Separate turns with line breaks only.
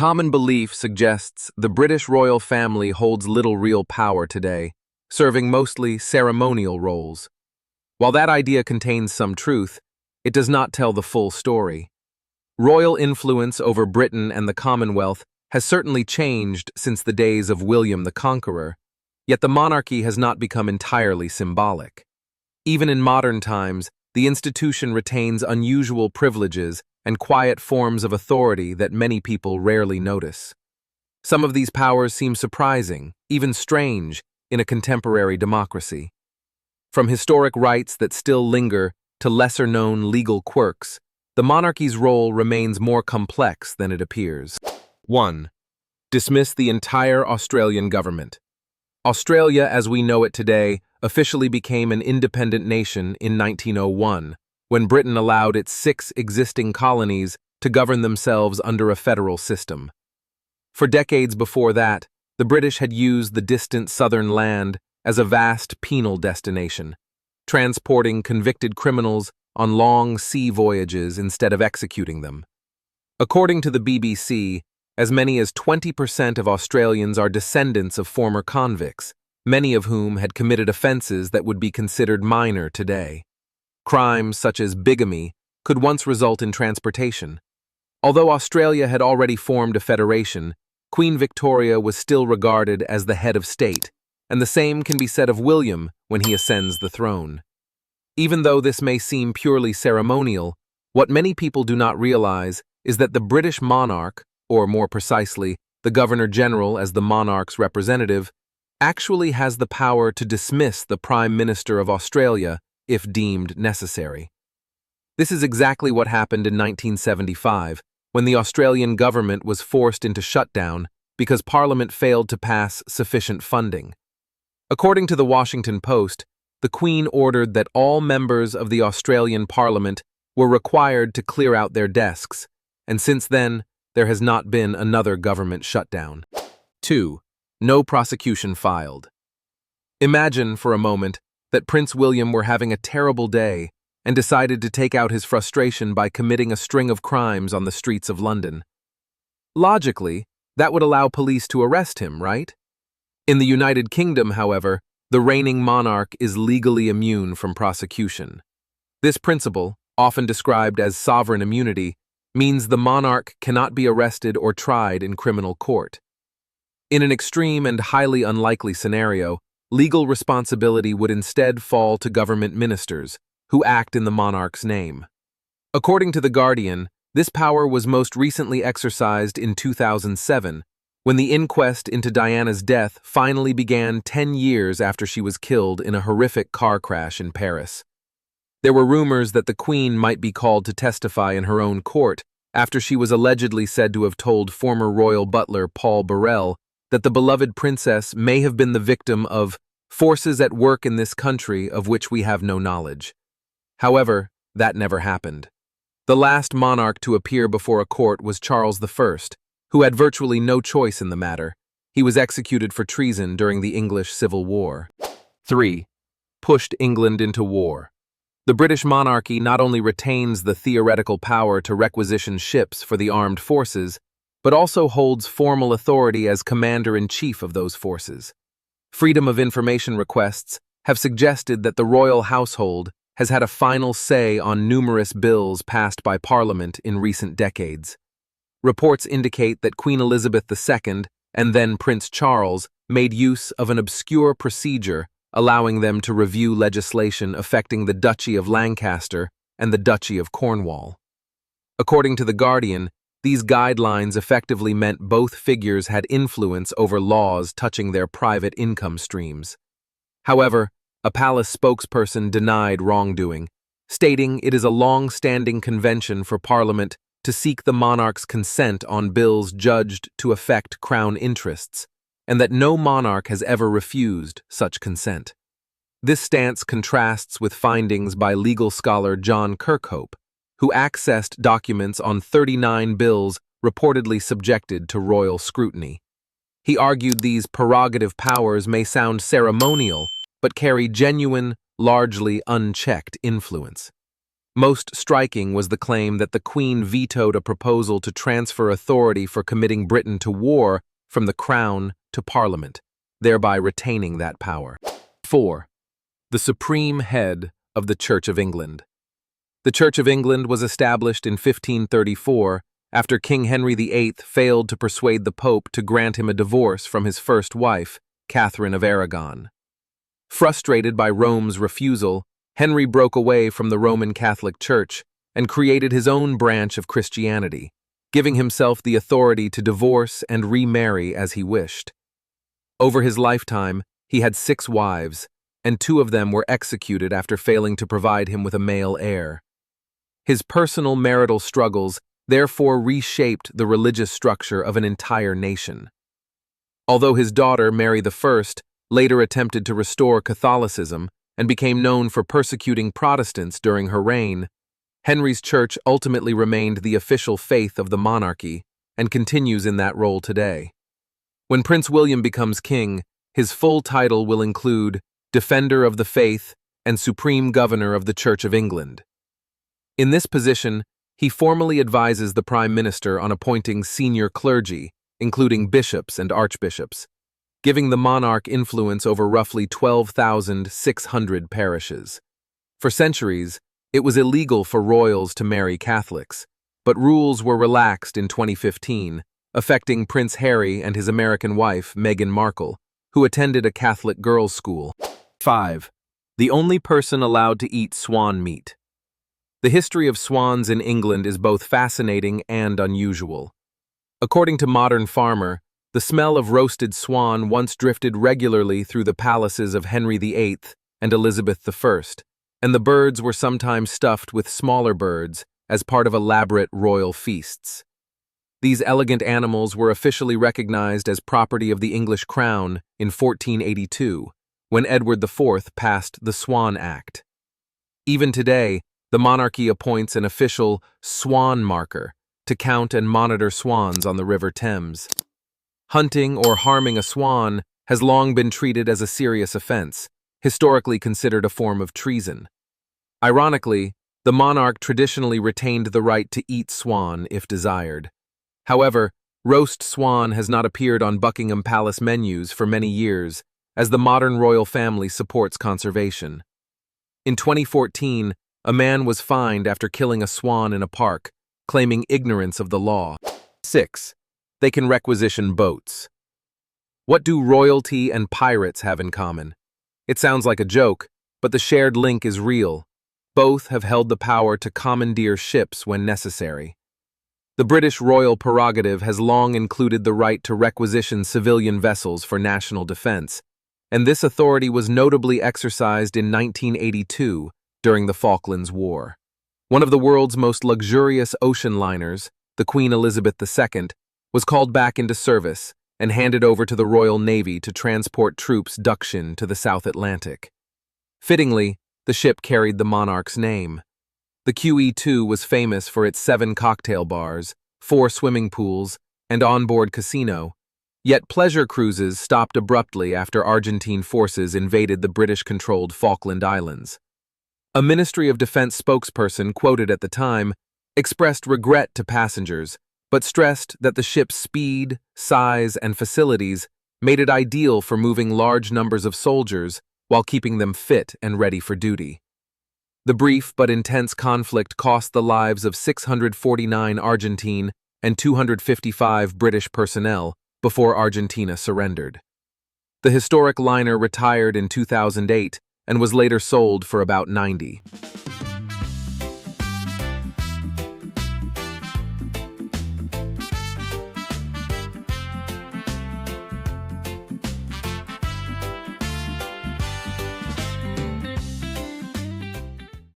common belief suggests the British royal family holds little real power today, serving mostly ceremonial roles. While that idea contains some truth, it does not tell the full story. Royal influence over Britain and the Commonwealth has certainly changed since the days of William the Conqueror, yet the monarchy has not become entirely symbolic. Even in modern times, the institution retains unusual privileges and quiet forms of authority that many people rarely notice. Some of these powers seem surprising, even strange, in a contemporary democracy. From historic rights that still linger to lesser-known legal quirks, the monarchy's role remains more complex than it appears. 1. Dismiss the entire Australian government. Australia, as we know it today, officially became an independent nation in 1901, when Britain allowed its 6 existing colonies to govern themselves under a federal system. For decades before that, the British had used the distant southern land as a vast penal destination, transporting convicted criminals on long sea voyages instead of executing them. According to the BBC, as many as 20% of Australians are descendants of former convicts, many of whom had committed offenses that would be considered minor today. Crimes such as bigamy could once result in transportation. Although Australia had already formed a federation, Queen Victoria was still regarded as the head of state, and the same can be said of William when he ascends the throne. Even though this may seem purely ceremonial, what many people do not realize is that the British monarch, or more precisely, the Governor-General as the monarch's representative, actually has the power to dismiss the Prime Minister of Australia if deemed necessary. This is exactly what happened in 1975, when the Australian government was forced into shutdown because Parliament failed to pass sufficient funding. According to the Washington Post, the Queen ordered that all members of the Australian Parliament were required to clear out their desks, and since then, there has not been another government shutdown. 2. No prosecution filed. Imagine, for a moment, that Prince William were having a terrible day and decided to take out his frustration by committing a string of crimes on the streets of London. Logically, that would allow police to arrest him, right? In the United Kingdom, however, the reigning monarch is legally immune from prosecution. This principle, often described as sovereign immunity, means the monarch cannot be arrested or tried in criminal court. In an extreme and highly unlikely scenario, legal responsibility would instead fall to government ministers, who act in the monarch's name. According to The Guardian, this power was most recently exercised in 2007, when the inquest into Diana's death finally began 10 years after she was killed in a horrific car crash in Paris. There were rumors that the Queen might be called to testify in her own court after she was allegedly said to have told former royal butler Paul Burrell that the beloved princess may have been the victim of forces at work in this country of which we have no knowledge. However, that never happened. The last monarch to appear before a court was Charles I, who had virtually no choice in the matter. He was executed for treason during the English Civil War. 3. Pushed England into war. The British monarchy not only retains the theoretical power to requisition ships for the armed forces, but also holds formal authority as commander-in-chief of those forces. Freedom of information requests have suggested that the royal household has had a final say on numerous bills passed by Parliament in recent decades. Reports indicate that Queen Elizabeth II and then Prince Charles made use of an obscure procedure allowing them to review legislation affecting the Duchy of Lancaster and the Duchy of Cornwall. According to The Guardian, these guidelines effectively meant both figures had influence over laws touching their private income streams. However, a palace spokesperson denied wrongdoing, stating it is a long-standing convention for Parliament to seek the monarch's consent on bills judged to affect crown interests, and that no monarch has ever refused such consent. This stance contrasts with findings by legal scholar John Kirkhope, who accessed documents on 39 bills reportedly subjected to royal scrutiny. He argued these prerogative powers may sound ceremonial, but carry genuine, largely unchecked influence. Most striking was the claim that the Queen vetoed a proposal to transfer authority for committing Britain to war from the Crown to Parliament, thereby retaining that power. 4. The supreme head of the Church of England. The Church of England was established in 1534 after King Henry VIII failed to persuade the Pope to grant him a divorce from his first wife, Catherine of Aragon. Frustrated by Rome's refusal, Henry broke away from the Roman Catholic Church and created his own branch of Christianity, giving himself the authority to divorce and remarry as he wished. Over his lifetime, he had 6 wives, and 2 of them were executed after failing to provide him with a male heir. His personal marital struggles therefore reshaped the religious structure of an entire nation. Although his daughter, Mary I, later attempted to restore Catholicism and became known for persecuting Protestants during her reign, Henry's church ultimately remained the official faith of the monarchy and continues in that role today. When Prince William becomes king, his full title will include Defender of the Faith and Supreme Governor of the Church of England. In this position, he formally advises the Prime Minister on appointing senior clergy, including bishops and archbishops, giving the monarch influence over roughly 12,600 parishes. For centuries, it was illegal for royals to marry Catholics, but rules were relaxed in 2015, affecting Prince Harry and his American wife, Meghan Markle, who attended a Catholic girls' school. 5. The only person allowed to eat swan meat. The history of swans in England is both fascinating and unusual. According to Modern Farmer, the smell of roasted swan once drifted regularly through the palaces of Henry VIII and Elizabeth I, and the birds were sometimes stuffed with smaller birds as part of elaborate royal feasts. These elegant animals were officially recognized as property of the English crown in 1482, when Edward IV passed the Swan Act. Even today, the monarchy appoints an official swan marker to count and monitor swans on the River Thames. Hunting or harming a swan has long been treated as a serious offense, historically considered a form of treason. Ironically, the monarch traditionally retained the right to eat swan if desired. However, roast swan has not appeared on Buckingham Palace menus for many years, as the modern royal family supports conservation. In 2014, a man was fined after killing a swan in a park, claiming ignorance of the law. 6. They can requisition boats. What do royalty and pirates have in common? It sounds like a joke, but the shared link is real. Both have held the power to commandeer ships when necessary. The British royal prerogative has long included the right to requisition civilian vessels for national defense, and this authority was notably exercised in 1982 during the Falklands War. One of the world's most luxurious ocean liners, the Queen Elizabeth II, was called back into service and handed over to the Royal Navy to transport troops duction to the South Atlantic. Fittingly, the ship carried the monarch's name. The QE2 was famous for its 7 cocktail bars, 4 swimming pools, and onboard casino, yet pleasure cruises stopped abruptly after Argentine forces invaded the British-controlled Falkland Islands. A Ministry of Defense spokesperson quoted at the time expressed regret to passengers, but stressed that the ship's speed, size, and facilities made it ideal for moving large numbers of soldiers while keeping them fit and ready for duty. The brief but intense conflict cost the lives of 649 Argentine and 255 British personnel before Argentina surrendered. The historic liner retired in 2008 and was later sold for about $90.